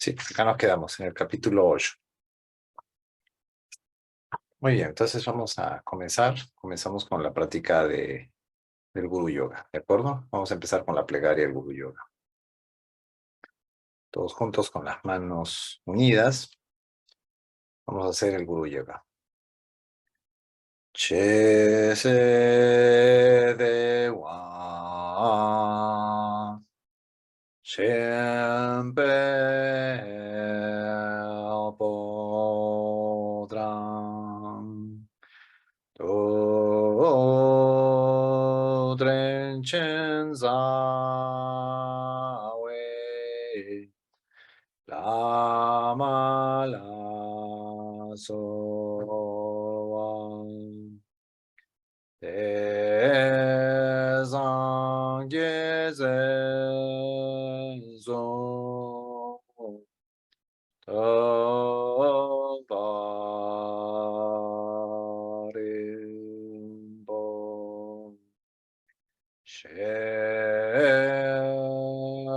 Sí, acá nos quedamos en el capítulo 8. Muy bien, entonces vamos a comenzar. Comenzamos con la práctica del Guru Yoga, ¿de acuerdo? Vamos a empezar con la plegaria del Guru Yoga. Todos juntos con las manos unidas. Vamos a hacer el Guru Yoga. Che se de wa Shen pe podrán do dren chen za wei la ma la so wan te zang ge ze zo to ba rin bo she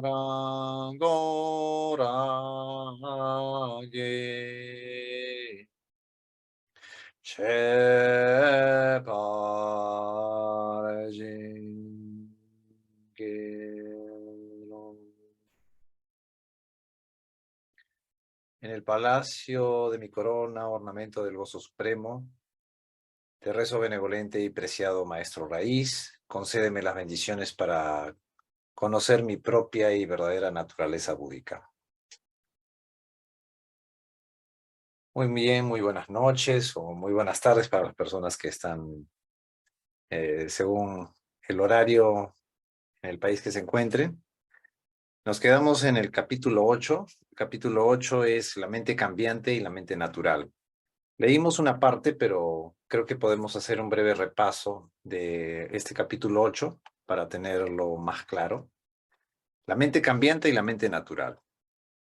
rang go ra ge che par jin ge lo. En el palacio de mi corona, ornamento del gozo supremo, te rezo benevolente y preciado maestro raíz, concédeme las bendiciones para conocer mi propia y verdadera naturaleza búdica. Muy bien, muy buenas noches o muy buenas tardes para las personas que están según el horario en el país que se encuentren. Nos quedamos en el capítulo 8. El capítulo 8 es la mente cambiante y la mente natural. Leímos una parte, pero creo que podemos hacer un breve repaso de este capítulo 8 para tenerlo más claro. La mente cambiante y la mente natural.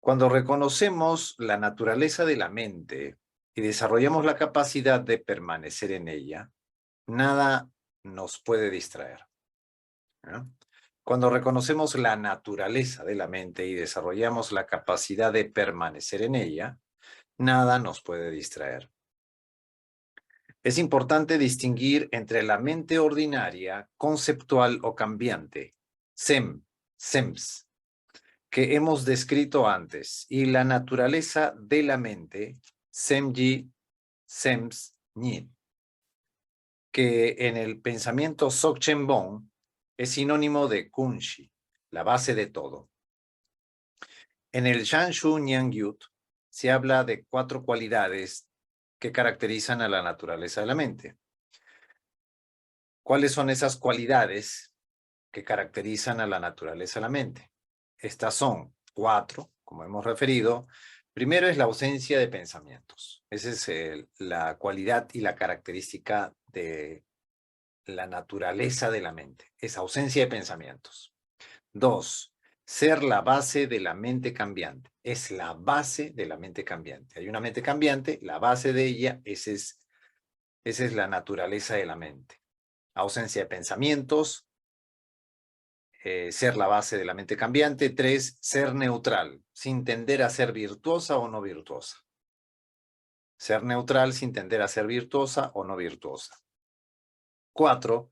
Cuando reconocemos la naturaleza de la mente y desarrollamos la capacidad de permanecer en ella, nada nos puede distraer, ¿no? Cuando reconocemos la naturaleza de la mente y desarrollamos la capacidad de permanecer en ella, nada nos puede distraer. Es importante distinguir entre la mente ordinaria, conceptual o cambiante, SEMS, que hemos descrito antes, y la naturaleza de la mente, SEMJI, SEMS, NIT, que en el pensamiento Dzogchen Bon es sinónimo de Kunshi, la base de todo. En el Shanshu Nyang Yut se habla de 4 cualidades que caracterizan a la naturaleza de la mente. ¿Cuáles son esas cualidades que caracterizan a la naturaleza de la mente? Estas son 4, como hemos referido. Primero es la ausencia de pensamientos. Esa es la cualidad y la característica de la naturaleza de la mente. Es ausencia de pensamientos. 2, ser la base de la mente cambiante. Es la base de la mente cambiante. Hay una mente cambiante, la base de ella, esa es la naturaleza de la mente. Ausencia de pensamientos, ser la base de la mente cambiante. 3, ser neutral, sin tender a ser virtuosa o no virtuosa. Ser neutral sin tender a ser virtuosa o no virtuosa. 4,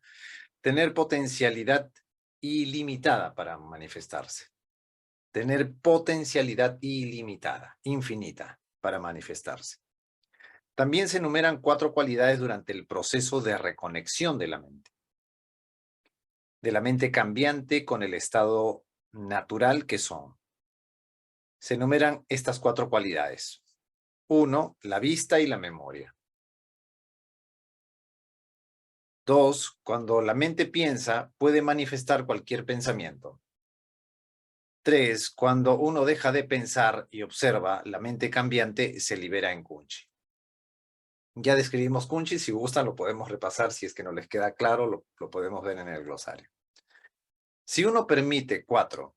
tener potencialidad ilimitada para manifestarse. Tener potencialidad ilimitada, infinita, para manifestarse. También se enumeran 4 cualidades durante el proceso de reconexión de la mente cambiante con el estado natural que son. Se enumeran estas 4 cualidades. 1, la vista y la memoria. 2, cuando la mente piensa, puede manifestar cualquier pensamiento. 3, cuando uno deja de pensar y observa, la mente cambiante se libera en Kunshi. Ya describimos Kunshi, si gustan lo podemos repasar, si es que no les queda claro, lo podemos ver en el glosario. Si uno permite, 4,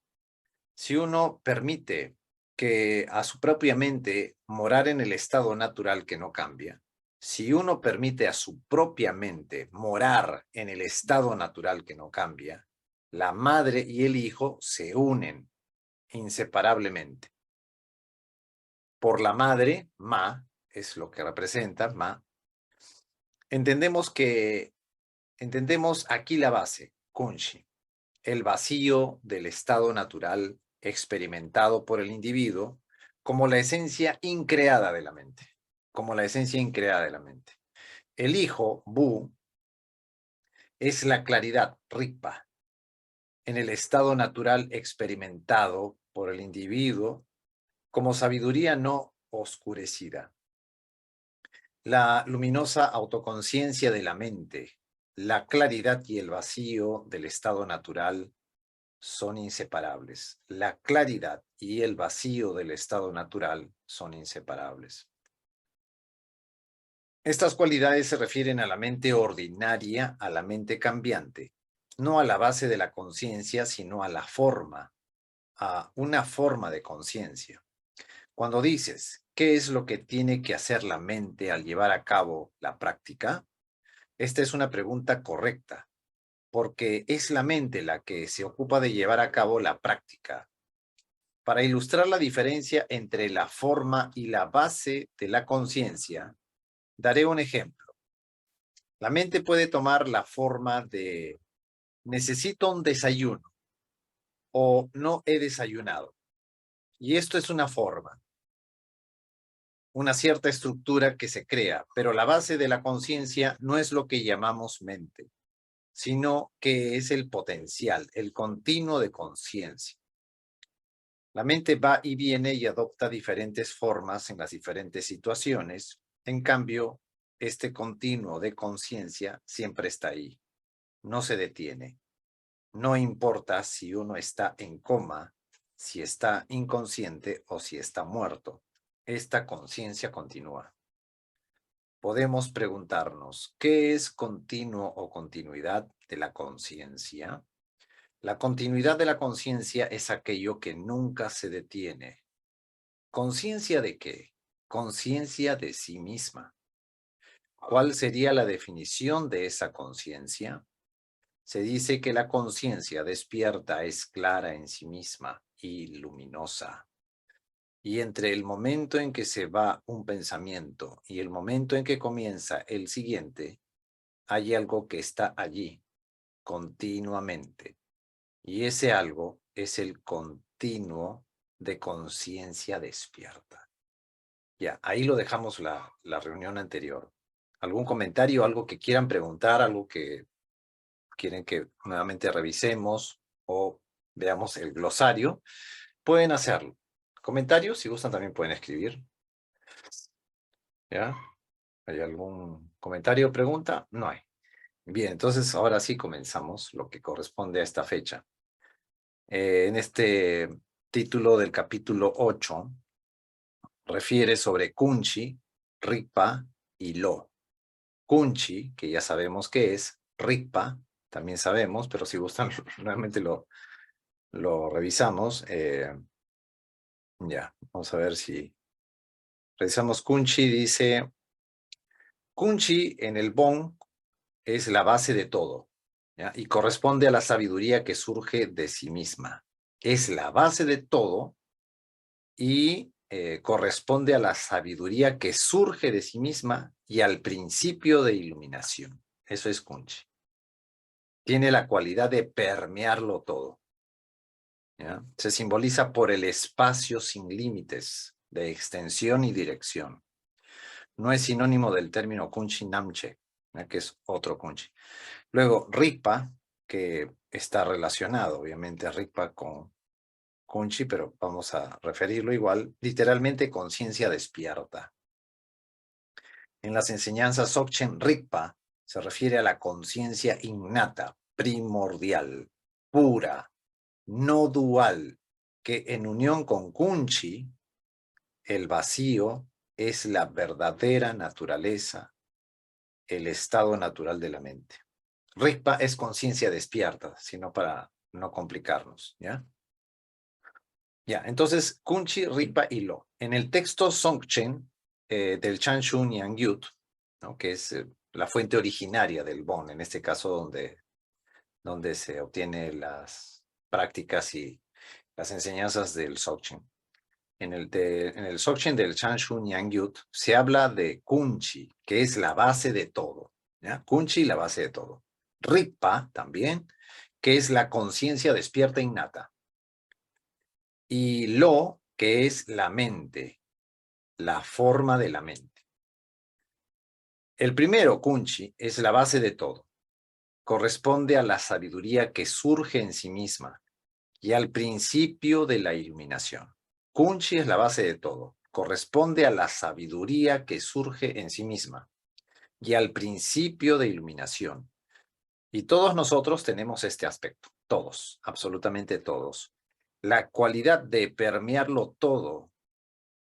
si uno permite que a su propia mente morar en el estado natural que no cambia, si uno permite a su propia mente morar en el estado natural que no cambia, la madre y el hijo se unen inseparablemente. por la madre, ma, es lo que representa, ma. Entendemos aquí la base, kunshi, el vacío del estado natural experimentado por el individuo como la esencia increada de la mente, como la esencia increada de la mente. El hijo, bu, es la claridad, rikpa, en el estado natural experimentado por el individuo como sabiduría no oscurecida. La luminosa autoconciencia de la mente, la claridad y el vacío del estado natural son inseparables. La claridad y el vacío del estado natural son inseparables. Estas cualidades se refieren a la mente ordinaria, a la mente cambiante, no a la base de la conciencia, sino a la forma, a una forma de conciencia. Cuando dices, ¿qué es lo que tiene que hacer la mente al llevar a cabo la práctica? Esta es una pregunta correcta, porque es la mente la que se ocupa de llevar a cabo la práctica. Para ilustrar la diferencia entre la forma y la base de la conciencia, daré un ejemplo. La mente puede tomar la forma de necesito un desayuno o no he desayunado. Y esto es una forma, una cierta estructura que se crea, pero la base de la conciencia no es lo que llamamos mente, sino que es el potencial, el continuo de conciencia. La mente va y viene y adopta diferentes formas en las diferentes situaciones. En cambio, este continuo de conciencia siempre está ahí, no se detiene. No importa si uno está en coma, si está inconsciente o si está muerto. Esta conciencia continúa. Podemos preguntarnos, ¿qué es continuo o continuidad de la conciencia? La continuidad de la conciencia es aquello que nunca se detiene. ¿Conciencia de qué? Conciencia de sí misma. ¿Cuál sería la definición de esa conciencia? Se dice que la conciencia despierta es clara en sí misma y luminosa. Y entre el momento en que se va un pensamiento y el momento en que comienza el siguiente, hay algo que está allí continuamente. Y ese algo es el continuo de conciencia despierta. Ya, ahí lo dejamos la reunión anterior. ¿Algún comentario, algo que quieran preguntar, algo que quieren que nuevamente revisemos o veamos el glosario? Pueden hacerlo. Comentarios, si gustan, también pueden escribir. ¿Ya? ¿Hay algún comentario o pregunta? No hay. Bien, entonces ahora sí comenzamos lo que corresponde a esta fecha. En este título del capítulo 8, refiere sobre Kunchi, Rigpa y Lo. Kunchi, que ya sabemos qué es, Rigpa, también sabemos, pero si gustan, nuevamente lo revisamos. Ya, vamos a ver si revisamos Kunchi. Dice, Kunchi en el Bon es la base de todo, ¿ya? Y corresponde a la sabiduría que surge de sí misma. Es la base de todo y corresponde a la sabiduría que surge de sí misma y al principio de iluminación. Eso es Kunchi. Tiene la cualidad de permearlo todo, ¿ya? Se simboliza por el espacio sin límites de extensión y dirección. No es sinónimo del término Kunchi Namche, ¿ya? Que es otro Kunchi. Luego, Rigpa, que está relacionado, obviamente, Rigpa con Kunchi, pero vamos a referirlo igual, literalmente conciencia despierta. En las enseñanzas Dzogchen Rigpa se refiere a la conciencia innata, primordial, pura, no dual, que en unión con Kunchi, el vacío es la verdadera naturaleza, el estado natural de la mente. Rigpa es conciencia despierta, sino para no complicarnos, ¿ya? Ya, entonces, Kunchi, Rigpa y Lo. En el texto Dzogchen del Chanshu Nyangyut, ¿no? Que es la fuente originaria del Bon, en este caso donde se obtienen las prácticas y las enseñanzas del Dzogchen. en el Dzogchen del Chanshu Nyang-Yud se habla de Kunchi, que es la base de todo. ¿Ya? Kunchi, la base de todo. Rigpa también, que es la conciencia despierta innata. Y Lo, que es la mente, la forma de la mente. El primero, Kunchi, es la base de todo. Corresponde a la sabiduría que surge en sí misma y al principio de la iluminación. Kunchi es la base de todo. Corresponde a la sabiduría que surge en sí misma y al principio de iluminación. Y todos nosotros tenemos este aspecto. Todos, absolutamente todos. La cualidad de permearlo todo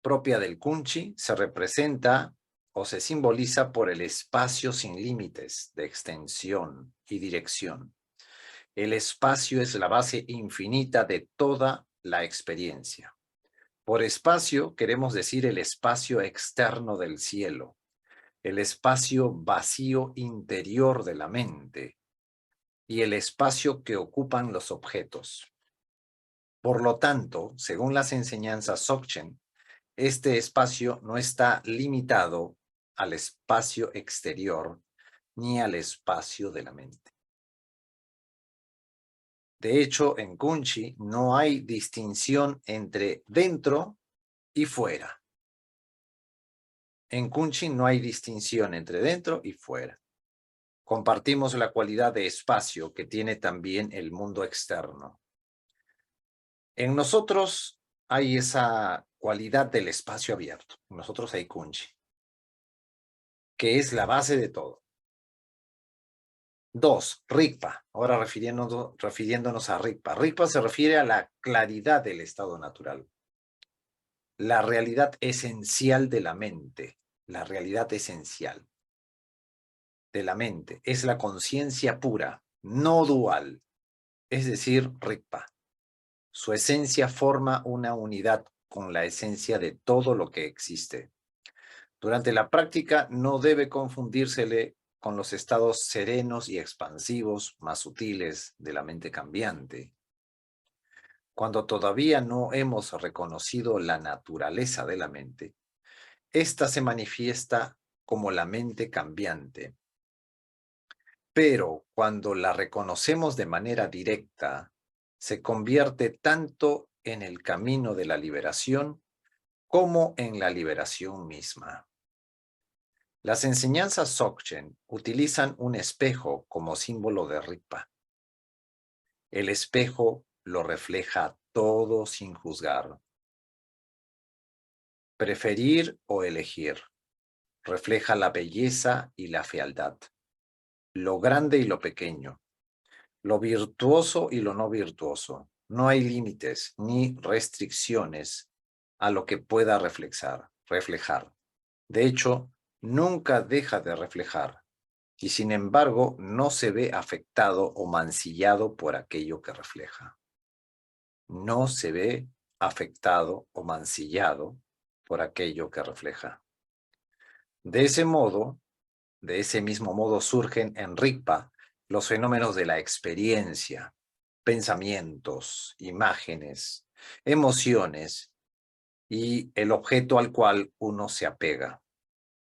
propia del Kunchi se representa o se simboliza por el espacio sin límites de extensión y dirección. El espacio es la base infinita de toda la experiencia. Por espacio queremos decir el espacio externo del cielo, el espacio vacío interior de la mente y el espacio que ocupan los objetos. Por lo tanto, según las enseñanzas Dzogchen, este espacio no está limitado al espacio exterior ni al espacio de la mente. De hecho, en Kunchi no hay distinción entre dentro y fuera. En Kunchi no hay distinción entre dentro y fuera. Compartimos la cualidad de espacio que tiene también el mundo externo. En nosotros hay esa cualidad del espacio abierto. En nosotros hay Kunchi, que es la base de todo. 2, Rigpa. Ahora refiriéndonos a Rigpa. Rigpa se refiere a la claridad del estado natural. La realidad esencial de la mente. La realidad esencial de la mente es la conciencia pura, no dual, es decir, Rigpa. Su esencia forma una unidad con la esencia de todo lo que existe. Durante la práctica no debe confundírsele con los estados serenos y expansivos más sutiles de la mente cambiante. Cuando todavía no hemos reconocido la naturaleza de la mente, ésta se manifiesta como la mente cambiante. Pero cuando la reconocemos de manera directa, se convierte tanto en el camino de la liberación como en la liberación misma. Las enseñanzas Dzogchen utilizan un espejo como símbolo de Rigpa. El espejo lo refleja todo sin juzgar. Preferir o elegir refleja la belleza y la fealdad, lo grande y lo pequeño, lo virtuoso y lo no virtuoso. No hay límites ni restricciones a lo que pueda reflejar. De hecho, nunca deja de reflejar y sin embargo no se ve afectado o mancillado por aquello que refleja. No se ve afectado o mancillado por aquello que refleja. De ese modo, de ese mismo modo surgen en Rigpa los fenómenos de la experiencia, pensamientos, imágenes, emociones y el objeto al cual uno se apega.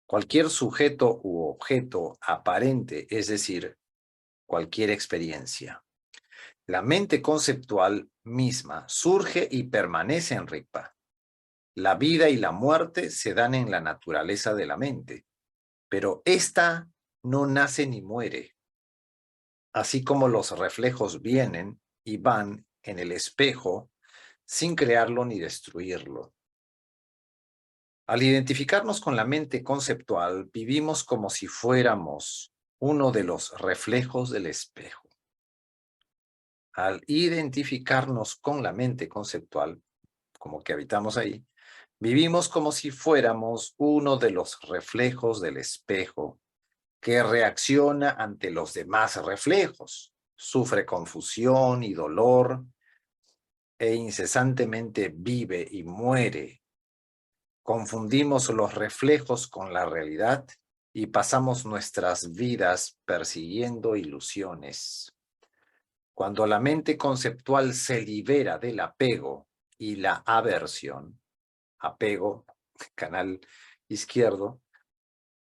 Cualquier sujeto u objeto aparente, es decir, cualquier experiencia. La mente conceptual misma surge y permanece en Rigpa. La vida y la muerte se dan en la naturaleza de la mente, pero ésta no nace ni muere, así como los reflejos vienen y van en el espejo sin crearlo ni destruirlo. Al identificarnos con la mente conceptual, vivimos como si fuéramos uno de los reflejos del espejo. Al identificarnos con la mente conceptual, como que habitamos ahí, vivimos como si fuéramos uno de los reflejos del espejo que reacciona ante los demás reflejos, sufre confusión y dolor e incesantemente vive y muere. Confundimos los reflejos con la realidad y pasamos nuestras vidas persiguiendo ilusiones. Cuando la mente conceptual se libera del apego y la aversión, apego, canal izquierdo,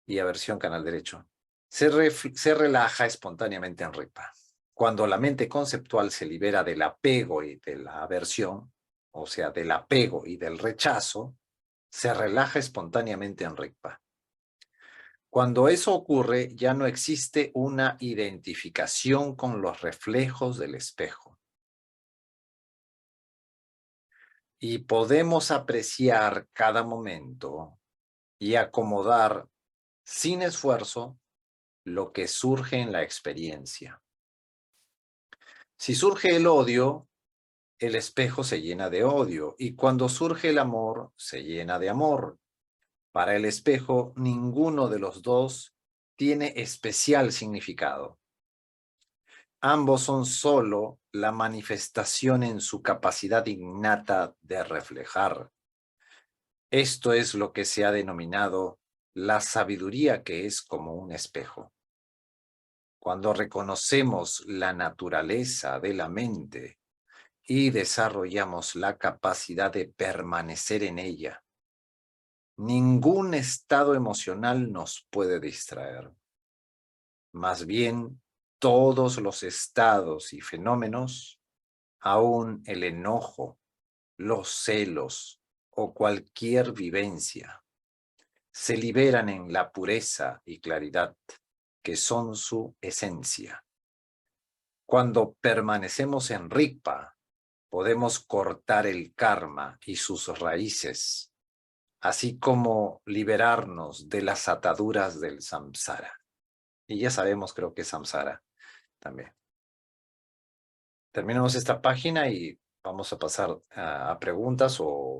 y aversión, canal derecho, se relaja espontáneamente en Rigpa. Cuando la mente conceptual se libera del apego y de la aversión, o sea, del apego y del rechazo, se relaja espontáneamente en Rigpa. Cuando eso ocurre, ya no existe una identificación con los reflejos del espejo. Y podemos apreciar cada momento y acomodar sin esfuerzo lo que surge en la experiencia. Si surge el odio, el espejo se llena de odio, y cuando surge el amor, se llena de amor. Para el espejo, ninguno de los dos tiene especial significado. Ambos son solo la manifestación en su capacidad innata de reflejar. Esto es lo que se ha denominado la sabiduría, que es como un espejo. Cuando reconocemos la naturaleza de la mente y desarrollamos la capacidad de permanecer en ella, ningún estado emocional nos puede distraer. Más bien, todos los estados y fenómenos, aún el enojo, los celos o cualquier vivencia, se liberan en la pureza y claridad que son su esencia. Cuando permanecemos en Rigpa, podemos cortar el karma y sus raíces, así como liberarnos de las ataduras del samsara. Y ya sabemos, creo que samsara también. Terminamos esta página y vamos a pasar a preguntas o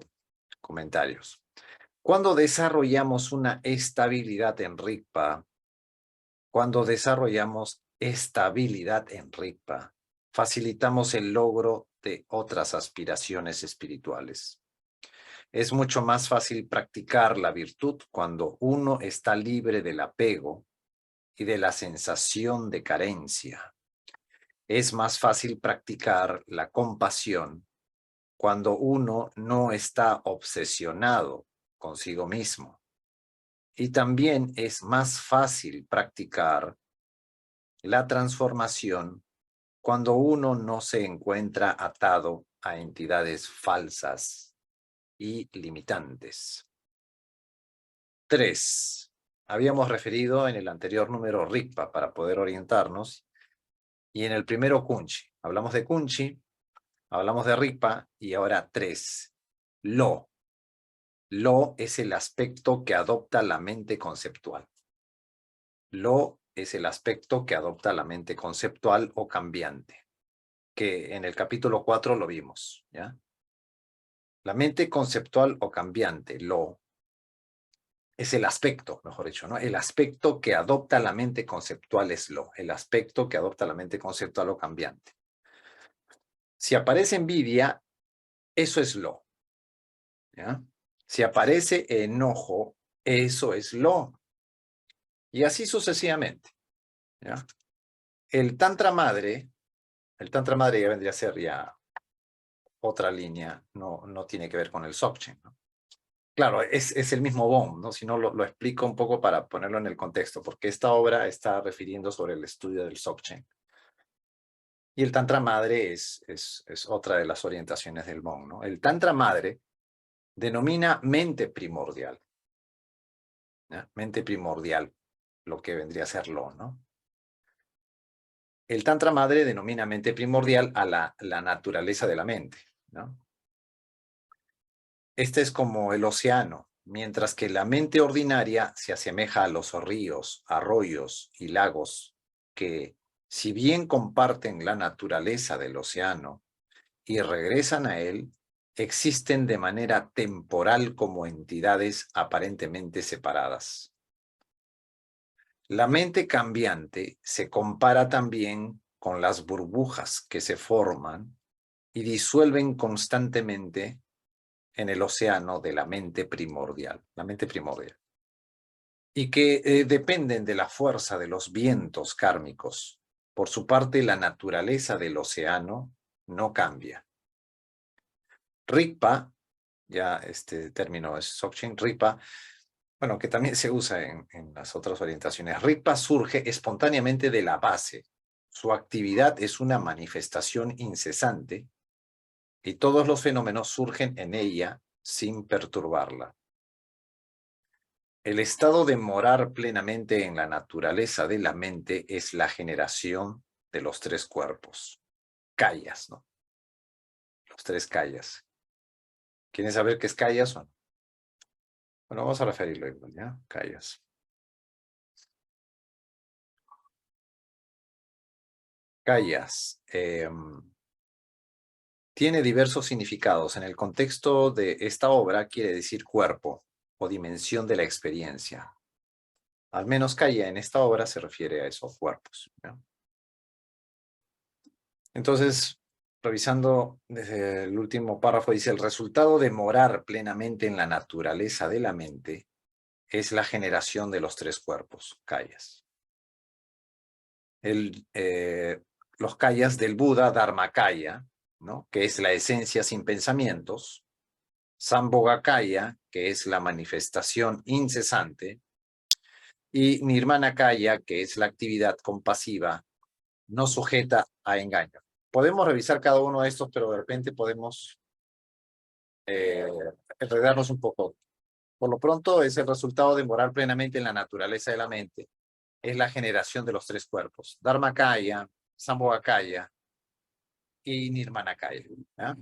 comentarios. Cuando desarrollamos una estabilidad en Rigpa, facilitamos el logro de otras aspiraciones espirituales. Es mucho más fácil practicar la virtud cuando uno está libre del apego y de la sensación de carencia. Es más fácil practicar la compasión cuando uno no está obsesionado consigo mismo. Y también es más fácil practicar la transformación cuando uno no se encuentra atado a entidades falsas y limitantes. 3. Habíamos referido en el anterior número Rigpa para poder orientarnos, y en el primero Kunchi. Hablamos de Kunchi, hablamos de Rigpa, y ahora 3. Lo. Lo es el aspecto que adopta la mente conceptual. Lo es el aspecto que adopta la mente conceptual o cambiante, que en el capítulo 4 lo vimos, ¿ya? La mente conceptual o cambiante, lo, es el aspecto, mejor dicho, ¿no? El aspecto que adopta la mente conceptual es lo, el aspecto que adopta la mente conceptual o cambiante. Si aparece envidia, eso es lo, ¿ya? Si aparece enojo, eso es lo. Y así sucesivamente, ¿ya? El Tantra Madre ya vendría a ser ya otra línea, no tiene que ver con el Dzogchen, ¿no? Claro, es el mismo BOM, ¿no? Si no, lo explico un poco para ponerlo en el contexto, porque esta obra está refiriendo sobre el estudio del Dzogchen. Y el Tantra Madre es otra de las orientaciones del BOM, ¿no? El Tantra Madre denomina mente primordial, ¿ya? Mente primordial, lo que vendría a ser lo, ¿no? El Tantra Madre denomina mente primordial a la naturaleza de la mente, ¿no? Este es como el océano, mientras que la mente ordinaria se asemeja a los ríos, arroyos y lagos, que, si bien comparten la naturaleza del océano y regresan a él, existen de manera temporal como entidades aparentemente separadas. La mente cambiante se compara también con las burbujas que se forman y disuelven constantemente en el océano de la mente primordial, y que dependen de la fuerza de los vientos kármicos. Por su parte, la naturaleza del océano no cambia. Rigpa ya este término es Dzogchen. Rigpa, bueno, que también se usa en las otras orientaciones. Rigpa surge espontáneamente de la base. Su actividad es una manifestación incesante y todos los fenómenos surgen en ella sin perturbarla. El estado de morar plenamente en la naturaleza de la mente es la generación de los tres cuerpos. Kayas, ¿no? Los tres kayas. ¿Quieren saber qué es kayas o no? Bueno, vamos a referirlo igual, ¿ya? Kayas. Kayas. Tiene diversos significados. En el contexto de esta obra quiere decir cuerpo o dimensión de la experiencia. Al menos Kaya en esta obra se refiere a esos cuerpos, ¿no? Entonces, revisando desde el último párrafo, dice, el resultado de morar plenamente en la naturaleza de la mente es la generación de los tres cuerpos, kayas. Los kayas del Buda, Dharmakaya, ¿no? Que es la esencia sin pensamientos, Sambhogakaya, que es la manifestación incesante, y Nirmanakaya, que es la actividad compasiva, no sujeta a engaño. Podemos revisar cada uno de estos, pero de repente podemos eh, enredarnos un poco. Por lo pronto, es el resultado de morar plenamente en la naturaleza de la mente. Es la generación de los tres cuerpos, Dharmakaya, Sambhogakaya y Nirmanakaya, ¿ya?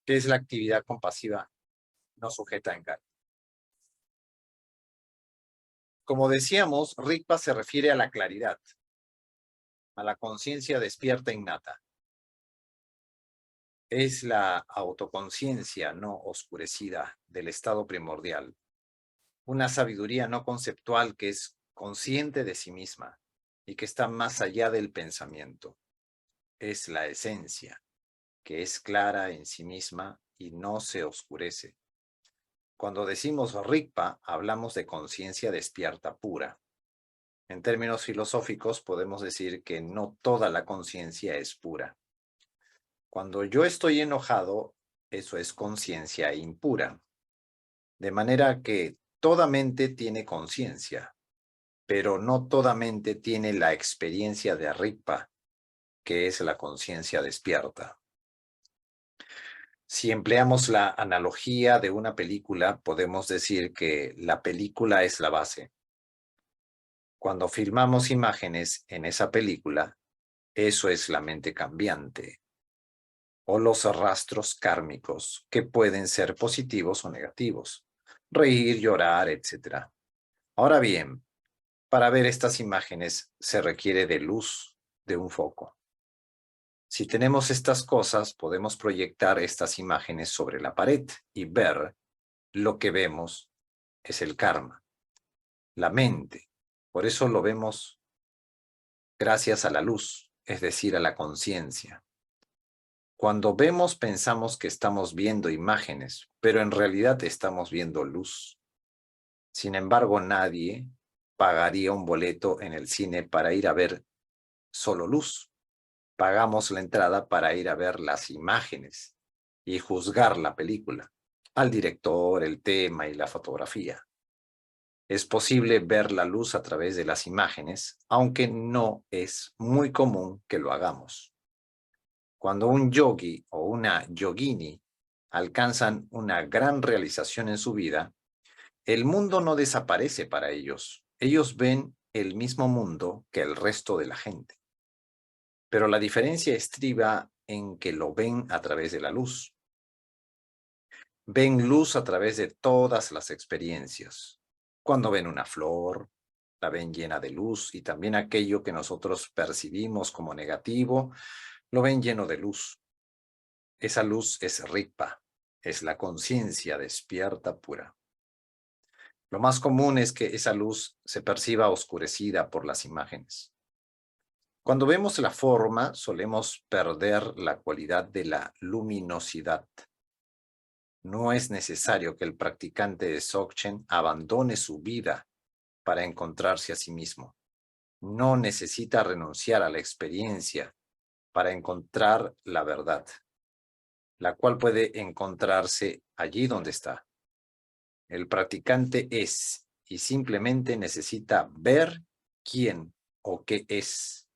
Que es la actividad compasiva no sujeta a engaño. Como decíamos, Rigpa se refiere a la claridad, a la conciencia despierta innata. Es la autoconciencia no oscurecida del estado primordial, una sabiduría no conceptual que es consciente de sí misma y que está más allá del pensamiento. Es la esencia, que es clara en sí misma y no se oscurece. Cuando decimos Rigpa, hablamos de conciencia despierta pura. En términos filosóficos, podemos decir que no toda la conciencia es pura. Cuando yo estoy enojado, eso es conciencia impura. De manera que toda mente tiene conciencia, pero no toda mente tiene la experiencia de Rigpa, que es la conciencia despierta. Si empleamos la analogía de una película, podemos decir que la película es la base. Cuando filmamos imágenes en esa película, eso es la mente cambiante, o los rastros kármicos, que pueden ser positivos o negativos, reír, llorar, etc. Ahora bien, para ver estas imágenes se requiere de luz de un foco. Si tenemos estas cosas, podemos proyectar estas imágenes sobre la pared y ver lo que vemos es el karma, la mente. Por eso lo vemos gracias a la luz, es decir, a la conciencia. Cuando vemos, pensamos que estamos viendo imágenes, pero en realidad estamos viendo luz. Sin embargo, nadie pagaría un boleto en el cine para ir a ver solo luz. Pagamos la entrada para ir a ver las imágenes y juzgar la película, al director, el tema y la fotografía. Es posible ver la luz a través de las imágenes, aunque no es muy común que lo hagamos. Cuando un yogi o una yogini alcanzan una gran realización en su vida, el mundo no desaparece para ellos. Ellos ven el mismo mundo que el resto de la gente. Pero la diferencia estriba en que lo ven a través de la luz. Ven luz a través de todas las experiencias. Cuando ven una flor, la ven llena de luz y también aquello que nosotros percibimos como negativo, lo ven lleno de luz. Esa luz es Rigpa, es la conciencia despierta pura. Lo más común es que esa luz se perciba oscurecida por las imágenes. Cuando vemos la forma, solemos perder la cualidad de la luminosidad. No es necesario que el practicante de Dzogchen abandone su vida para encontrarse a sí mismo. No necesita renunciar a la experiencia para encontrar la verdad. la cual puede encontrarse allí donde está. El practicante es y simplemente necesita ver quién o qué es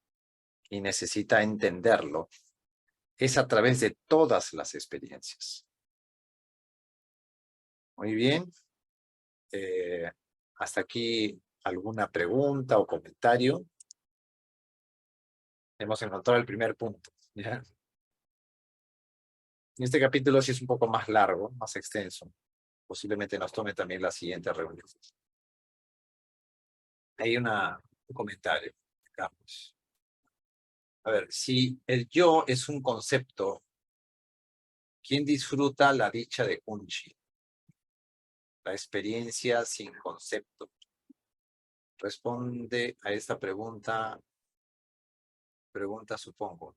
y necesita entenderlo. Es a través de todas las experiencias. Muy bien. Hasta aquí alguna pregunta o comentario. Hemos encontrado el primer punto, ¿ya? En este capítulo sí es un poco más largo, más extenso. Posiblemente nos tome también la siguiente reunión. Hay un comentario, digamos. A ver, si el yo es un concepto, ¿quién disfruta la dicha de Kunchi? La experiencia sin concepto. Responde a esta pregunta, supongo.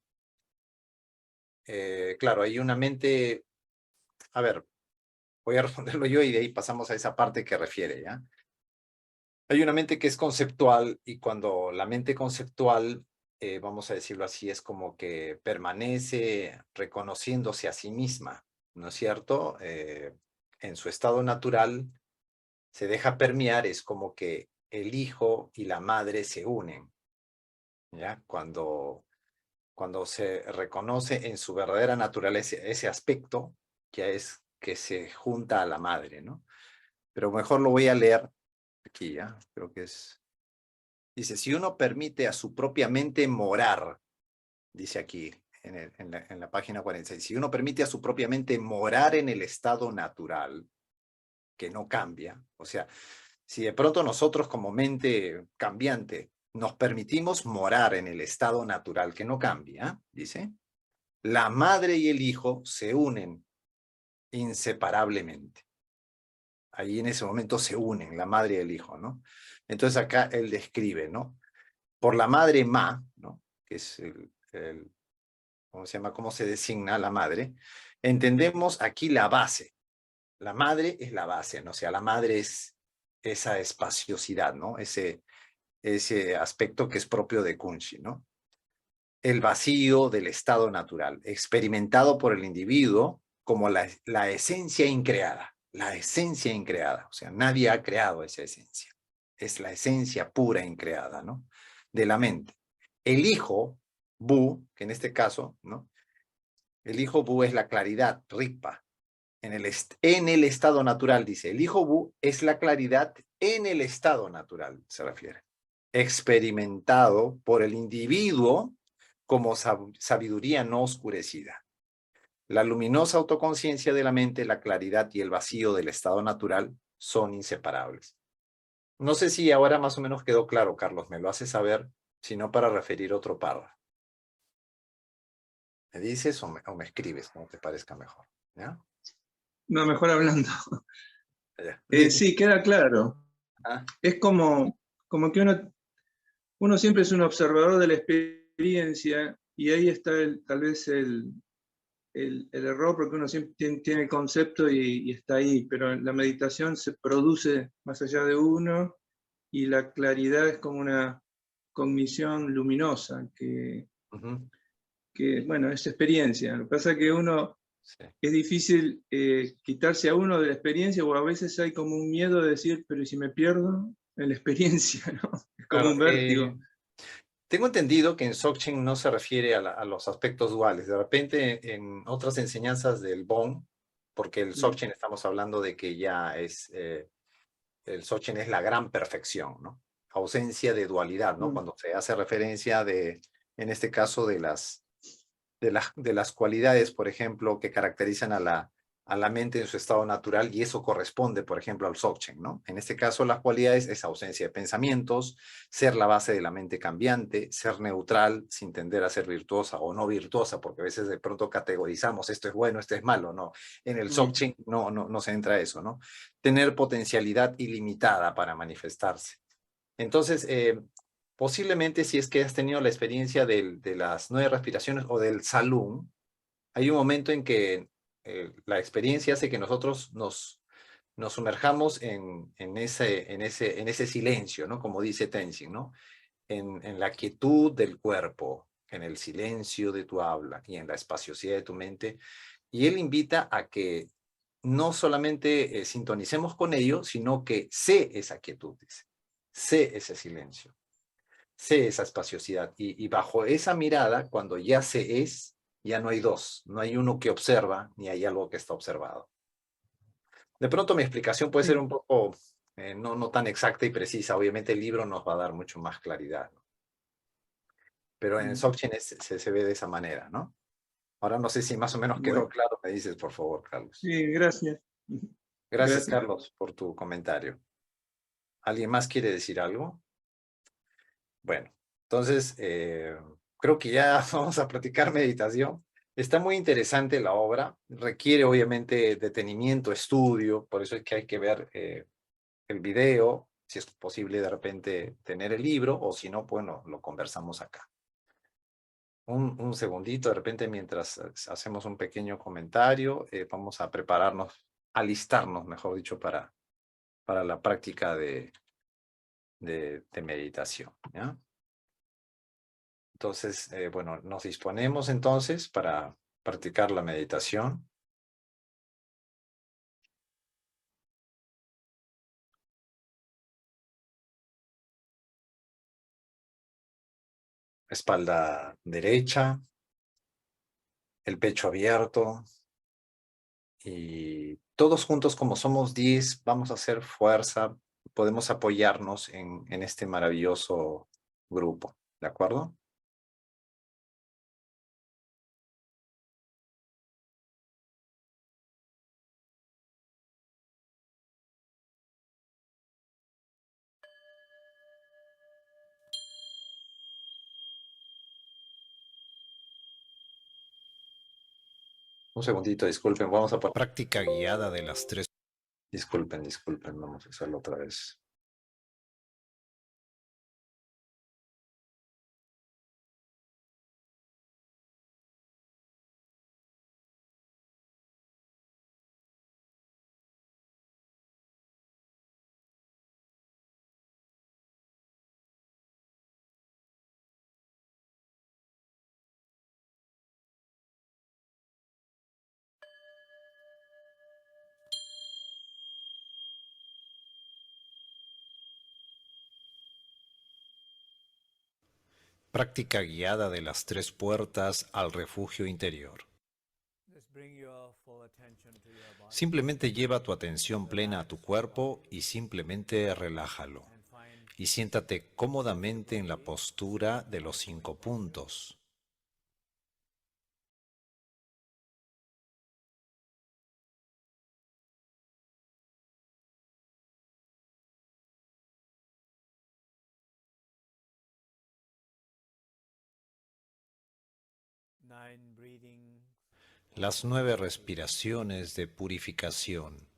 Claro, hay una mente, a ver, voy a responderlo yo y de ahí pasamos a esa parte que refiere, ¿ya? Hay una mente que es conceptual y cuando la mente conceptual, vamos a decirlo así, es como que permanece reconociéndose a sí misma, ¿no es cierto? En su estado natural se deja permear, es como que el hijo y la madre se unen, ¿ya? Cuando se reconoce en su verdadera naturaleza ese aspecto, ya es que se junta a la madre, ¿no? Pero mejor lo voy a leer aquí, ¿ya? Creo que es... Dice, si uno permite a su propia mente morar, dice aquí en la página 46, si uno permite a su propia mente morar en el estado natural, que no cambia, o sea, si de pronto nosotros como mente cambiante nos permitimos morar en el estado natural que no cambia, dice, la madre y el hijo se unen inseparablemente. Ahí en ese momento se unen la madre y el hijo, ¿no? Entonces acá él describe, ¿no? Por la madre Ma, ¿no? Que es ¿cómo se llama? ¿Cómo se designa la madre? Entendemos aquí la base. La madre es la base, ¿no? O sea, la madre es esa espaciosidad, ¿no? Ese aspecto que es propio de Kunshi, ¿no? El vacío del estado natural, experimentado por el individuo como la esencia increada, o sea, nadie ha creado esa esencia, es la esencia pura increada, ¿no? De la mente. El hijo, Bu, que en este caso, ¿no? El hijo Bu es la claridad, Rigpa, en el estado natural, dice, el hijo Bu es la claridad en el estado natural, se refiere, experimentado por el individuo como sabiduría no oscurecida. La luminosa autoconciencia de la mente, la claridad y el vacío del estado natural son inseparables. No sé si ahora más o menos quedó claro, Carlos, me lo hace saber, sino para referir otro párrafo. ¿Me dices o me escribes, como te parezca mejor? ¿Ya? No, mejor hablando. Ya. Sí, queda claro. Ah, Es como que uno siempre es un observador de la experiencia y ahí está tal vez el error, porque uno siempre tiene el concepto y está ahí, pero la meditación se produce más allá de uno y la claridad es como una cognición luminosa, bueno, es experiencia. Lo que pasa es que uno sí. es difícil quitarse a uno de la experiencia, o a veces hay como un miedo de decir, pero ¿y si me pierdo en la experiencia? ¿No? Es como Claro, un vértigo. tengo entendido que en Dzogchen no se refiere a los aspectos duales. De repente, en otras enseñanzas del Bon, porque el Dzogchen estamos hablando de que ya es, el Dzogchen es la gran perfección, ¿no? Ausencia de dualidad, ¿no? Cuando se hace referencia en este caso, de las cualidades, por ejemplo, que caracterizan a la mente en su estado natural, y eso corresponde, por ejemplo, al Dzogchen, ¿no? En este caso, las cualidades es ausencia de pensamientos, ser la base de la mente cambiante, ser neutral, sin tender a ser virtuosa o no virtuosa, porque a veces de pronto categorizamos esto es bueno, esto es malo, ¿no? En el Dzogchen no se entra eso, ¿no? Tener potencialidad ilimitada para manifestarse. Entonces, posiblemente si es que has tenido la experiencia de las 9 respiraciones o del Salum, hay un momento en que la experiencia hace que nosotros nos sumerjamos en ese silencio, ¿no? Como dice Tenzin, ¿no? En la quietud del cuerpo, en el silencio de tu habla y en la espaciosidad de tu mente, Y él invita a que no solamente sintonicemos con ello, sino que sé esa quietud, dice. Sé ese silencio, sé esa espaciosidad. Y bajo esa mirada, cuando ya se es, ya no hay dos, no hay uno que observa, ni hay algo que está observado. De pronto mi explicación puede ser Sí, un poco no tan exacta y precisa. Obviamente el libro nos va a dar mucho más claridad, ¿no? Pero en mm, Dzogchen se ve de esa manera, ¿no? Ahora no sé si más o menos quedó bueno, claro. Me dices, por favor, Carlos. sí, gracias. Gracias, Gracias. Carlos, por tu comentario. ¿Alguien más quiere decir algo? Bueno, entonces creo que ya vamos a practicar meditación. Está muy interesante la obra. Requiere obviamente detenimiento, estudio. Por eso es que hay que ver el video, si es posible de repente tener el libro, o si no, bueno, lo conversamos acá. Un segundito, de repente mientras hacemos un pequeño comentario, vamos a prepararnos, alistarnos, mejor dicho, para la práctica de meditación, ¿ya? Entonces, bueno, nos disponemos entonces para practicar la meditación. Espalda derecha, el pecho abierto, y todos juntos, como somos 10, vamos a hacer fuerza, podemos apoyarnos en este maravilloso grupo, ¿de acuerdo? Un segundito, disculpen, vamos a poner... Práctica guiada de las tres. Disculpen, vamos a hacerlo otra vez. Práctica guiada de las tres puertas al refugio interior. Simplemente lleva tu atención plena a tu cuerpo y simplemente relájalo. Y siéntate cómodamente en la postura de los 5 puntos. Las 9 respiraciones de purificación.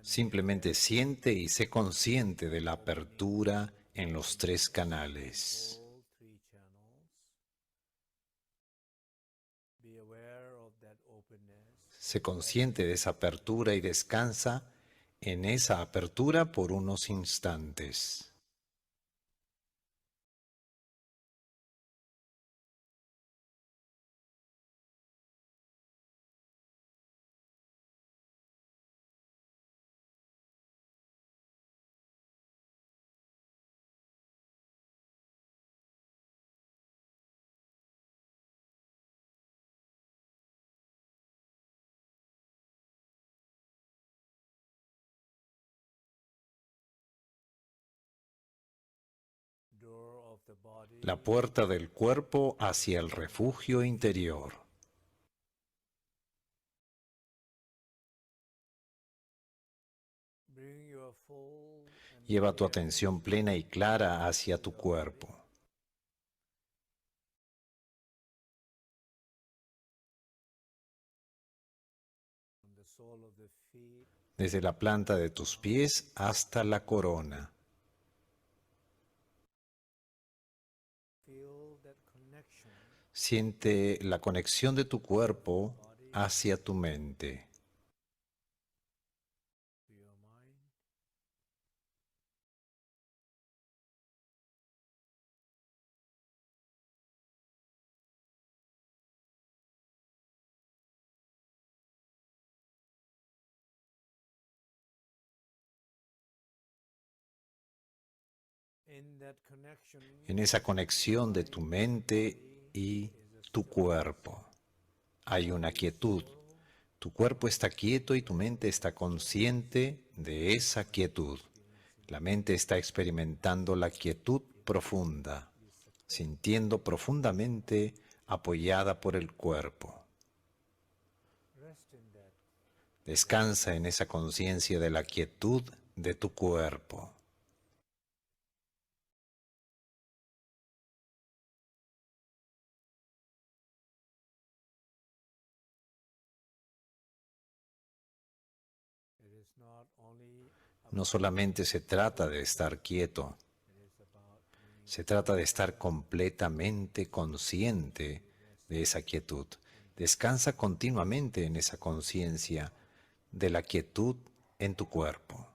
Simplemente siente y sé consciente de la apertura en los 3 canales. Sé consciente de esa apertura y descansa en esa apertura por unos instantes. La puerta del cuerpo hacia el refugio interior. Lleva tu atención plena y clara hacia tu cuerpo. Desde la planta de tus pies hasta la corona. Siente la conexión de tu cuerpo hacia tu mente. En esa conexión de tu mente y tu cuerpo hay una quietud. Tu cuerpo está quieto y tu mente está consciente de esa quietud. La mente está experimentando la quietud profunda, sintiendo profundamente apoyada por el cuerpo. Descansa en esa conciencia de la quietud de tu cuerpo. No solamente se trata de estar quieto, se trata de estar completamente consciente de esa quietud. Descansa continuamente en esa conciencia de la quietud en tu cuerpo.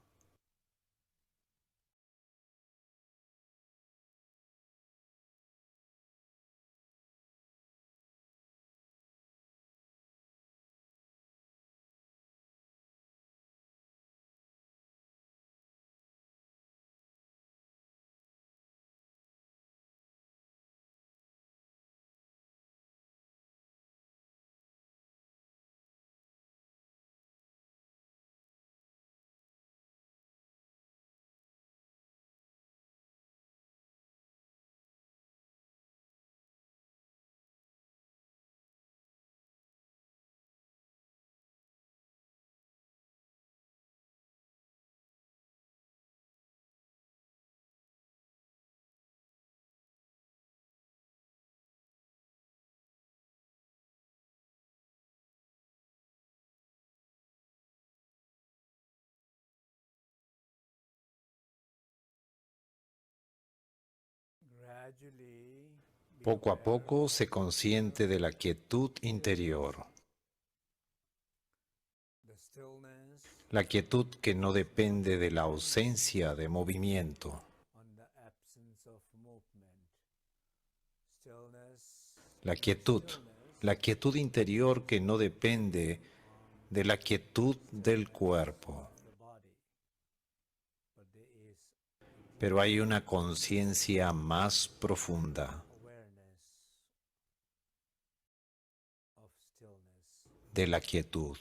Poco a poco se consciente de la quietud interior. La quietud que no depende de la ausencia de movimiento. La quietud interior que no depende de la quietud del cuerpo. Pero hay una conciencia más profunda de la quietud.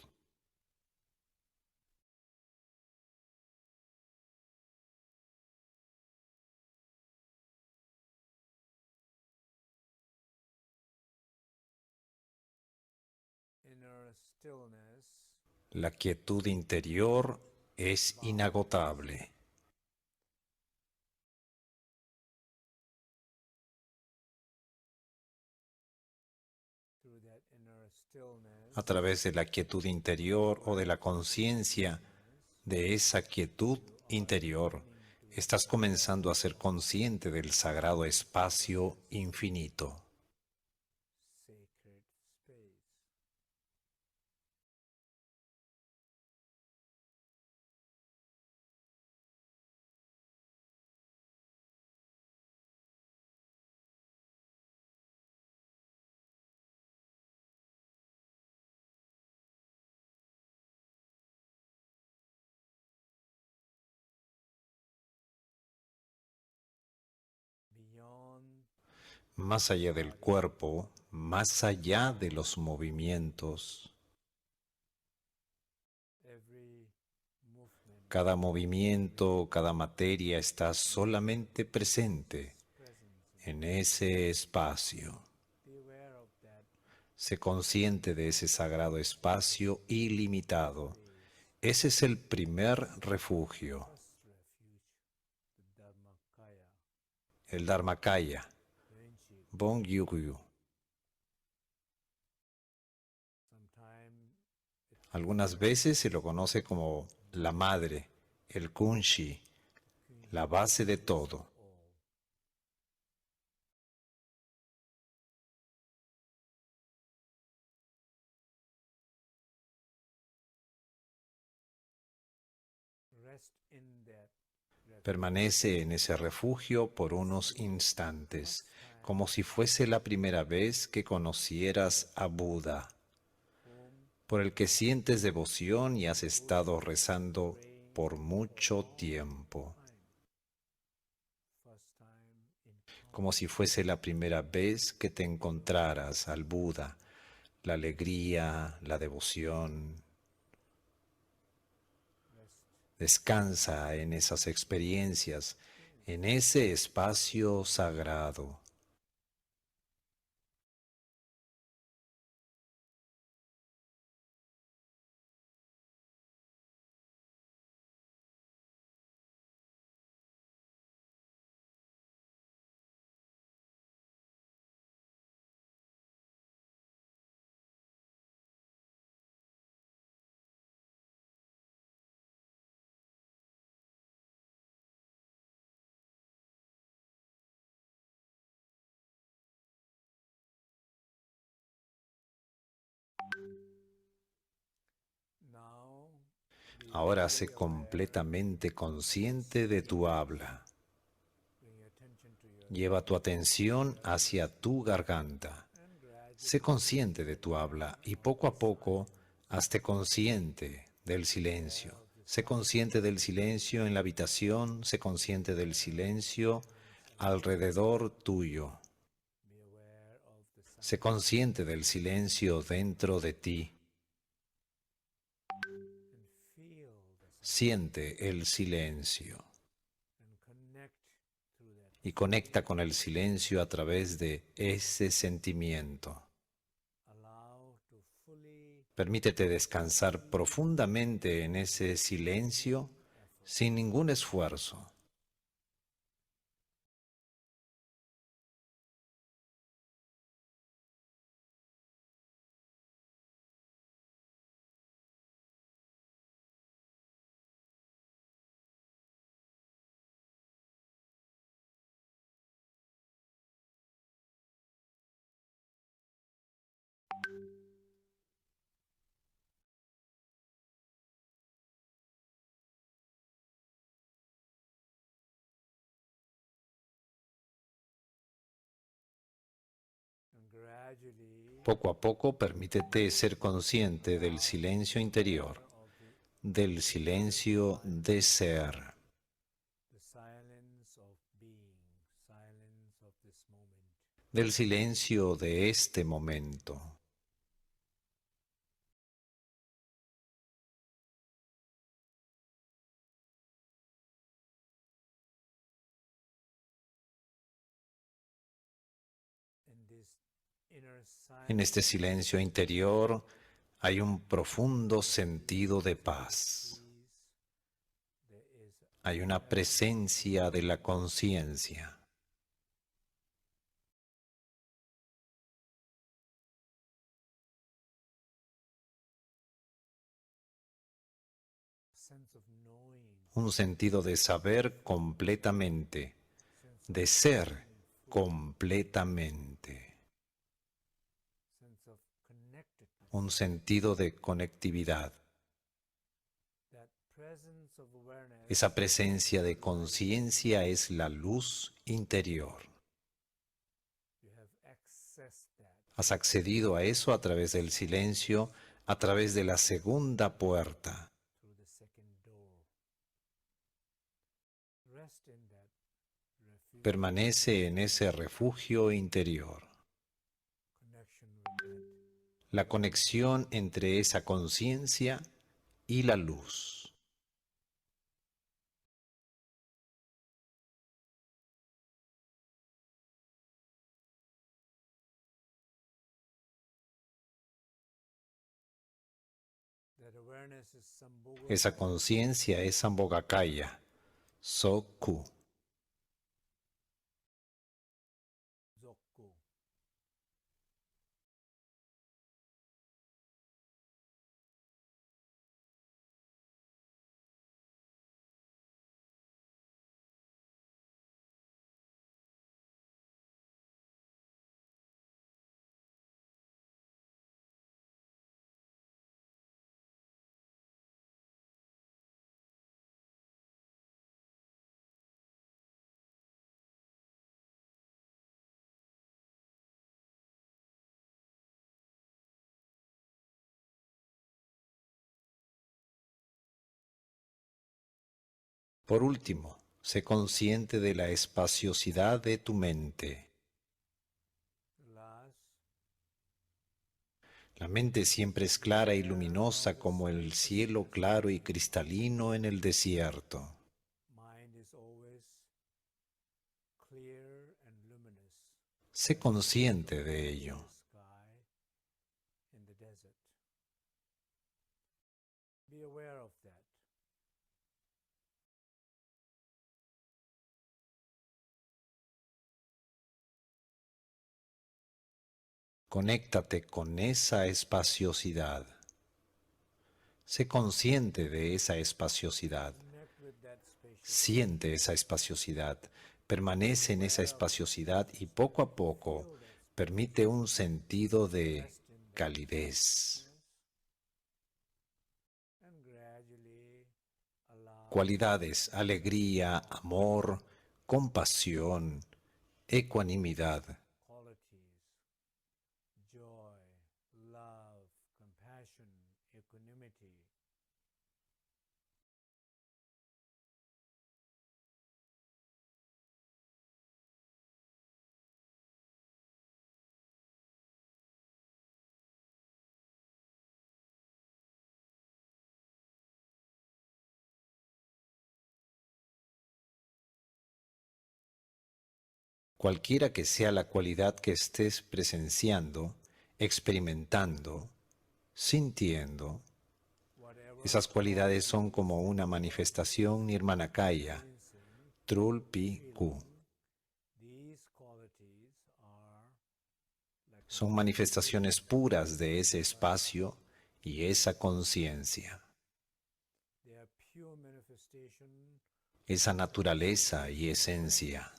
La quietud interior es inagotable. A través de la quietud interior o de la conciencia de esa quietud interior, estás comenzando a ser consciente del sagrado espacio infinito. Más allá del cuerpo, más allá de los movimientos. Cada movimiento, cada materia está solamente presente en ese espacio. Sé consciente de ese sagrado espacio ilimitado. Ese es el primer refugio, el Dharmakaya, Bon Yugyu. Algunas veces se lo conoce como la madre, el Kunshi, la base de todo. Permanece en ese refugio por unos instantes, como si fuese la primera vez que conocieras a Buda, por el que sientes devoción y has estado rezando por mucho tiempo. Como si fuese la primera vez que te encontraras al Buda, la alegría, la devoción. Descansa en esas experiencias, en ese espacio sagrado. Ahora sé completamente consciente de tu habla. Lleva tu atención hacia tu garganta. Sé consciente de tu habla y poco a poco hazte consciente del silencio. Sé consciente del silencio en la habitación, sé consciente del silencio alrededor tuyo. Sé consciente del silencio dentro de ti. Siente el silencio y conecta con el silencio a través de ese sentimiento. Permítete descansar profundamente en ese silencio sin ningún esfuerzo. Poco a poco permítete ser consciente del silencio interior, del silencio de ser. Del silencio de este momento. En este silencio interior hay un profundo sentido de paz. Hay una presencia de la conciencia. un sentido de saber completamente, de ser completamente, un sentido de conectividad. Esa presencia de conciencia es la luz interior. Has accedido a eso a través del silencio, a través de la segunda puerta. Permanece en ese refugio interior. La conexión entre esa conciencia y la luz. Esa conciencia es Sambhogakaya, Soku. Por último, sé consciente de la espaciosidad de tu mente. La mente siempre es clara y luminosa como el cielo claro y cristalino en el desierto. Sé consciente de ello. Conéctate con esa espaciosidad. Sé consciente de esa espaciosidad. Siente esa espaciosidad. Permanece en esa espaciosidad y poco a poco permite un sentido de calidez. Cualidades, alegría, amor, compasión, ecuanimidad. Cualquiera que sea la cualidad que estés presenciando, experimentando, sintiendo, esas cualidades son como una manifestación nirmanakaya, Trulpi Ku. Son manifestaciones puras de ese espacio y esa conciencia, esa naturaleza y esencia.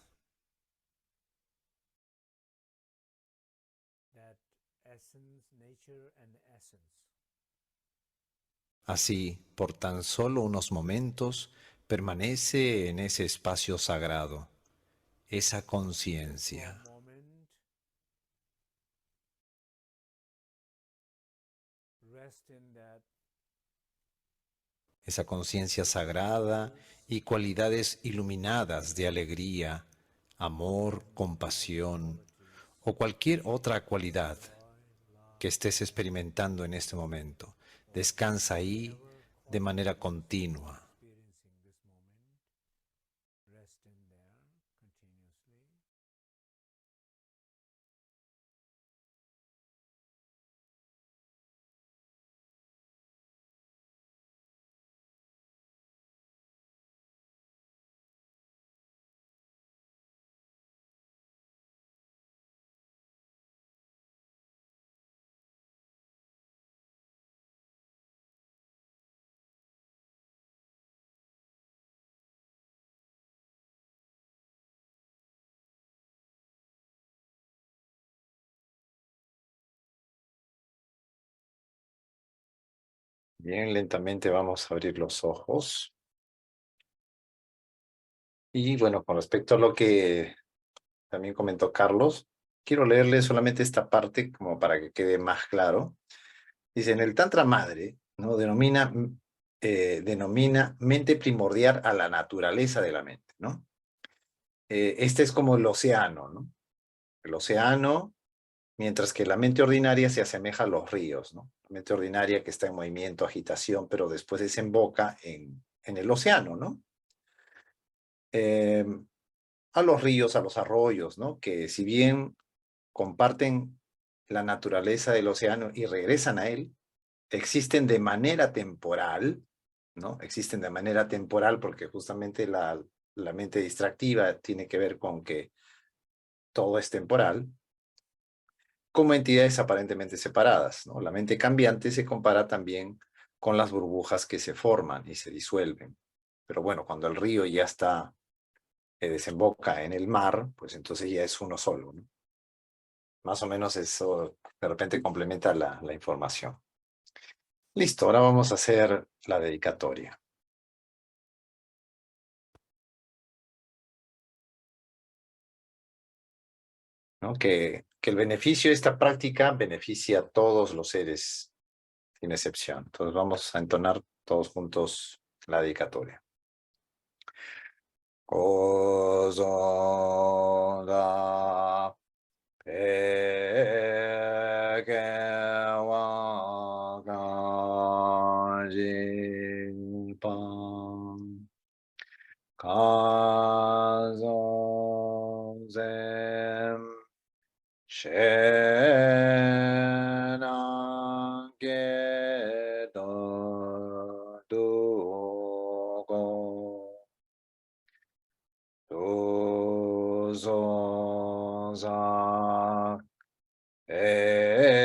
Así, por tan solo unos momentos, permanece en ese espacio sagrado, esa conciencia. Esa conciencia sagrada y cualidades iluminadas de alegría, amor, compasión o cualquier otra cualidad que estés experimentando en este momento. Descansa ahí de manera continua. Bien, lentamente vamos a abrir los ojos. Y bueno, con respecto a lo que también comentó Carlos, quiero leerle solamente esta parte como para que quede más claro. Dice, en el Tantra Madre, ¿no? Denomina mente primordial a la naturaleza de la mente, ¿no? Este es como el océano, ¿no? El océano, mientras que la mente ordinaria se asemeja a los ríos, ¿no? La mente ordinaria que está en movimiento, agitación, pero después desemboca en el océano, ¿no? A los ríos, a los arroyos, ¿no? Que si bien comparten la naturaleza del océano y regresan a él, existen de manera temporal, ¿no? Existen de manera temporal porque justamente la mente distractiva tiene que ver con que todo es temporal, como entidades aparentemente separadas, ¿no? La mente cambiante se compara también con las burbujas que se forman y se disuelven. Pero bueno, cuando el río ya está, desemboca en el mar, pues entonces ya es uno solo, ¿no? Más o menos eso de repente complementa la información. Listo, ahora vamos a hacer la dedicatoria. ¿No? Que el beneficio de esta práctica beneficia a todos los seres, sin excepción. Entonces vamos a entonar todos juntos la dedicatoria. Kozo da peke wa kanjin pan kazo zen Shenange do go do za elete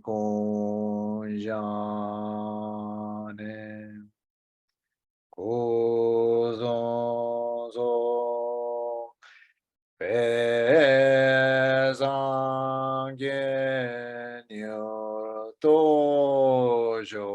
kunjane kuzo Pesangenio Toyo.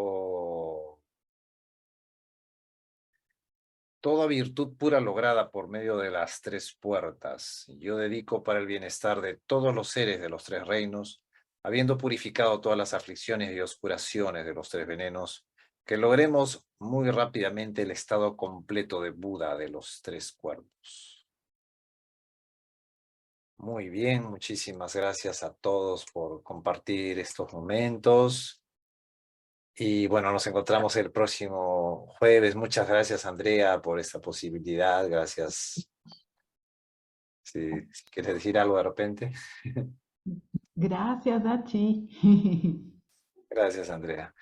Toda virtud pura lograda por medio de las tres puertas, yo dedico para el bienestar de todos los seres de los tres reinos, habiendo purificado todas las aflicciones y oscuraciones de los tres venenos, que logremos muy rápidamente el estado completo de Buda de los tres cuerpos. Muy bien, muchísimas gracias a todos por compartir estos momentos. Y bueno, nos encontramos el próximo jueves. Muchas gracias, Andrea, por esta posibilidad. Gracias. Si quieres decir algo de repente. Gracias, Dachi. Gracias, Andrea.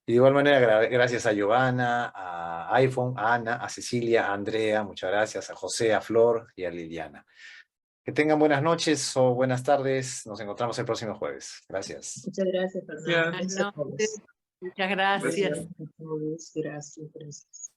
Y de igual manera, gracias a Giovanna, a iPhone, a Ana, a Cecilia, a Andrea, muchas gracias, a José, a Flor y a Liliana. Que tengan buenas noches o buenas tardes. Nos encontramos el próximo jueves. Gracias. Muchas gracias, Fernando. Gracias. Gracias a todos. Muchas gracias. Gracias a todos. Gracias.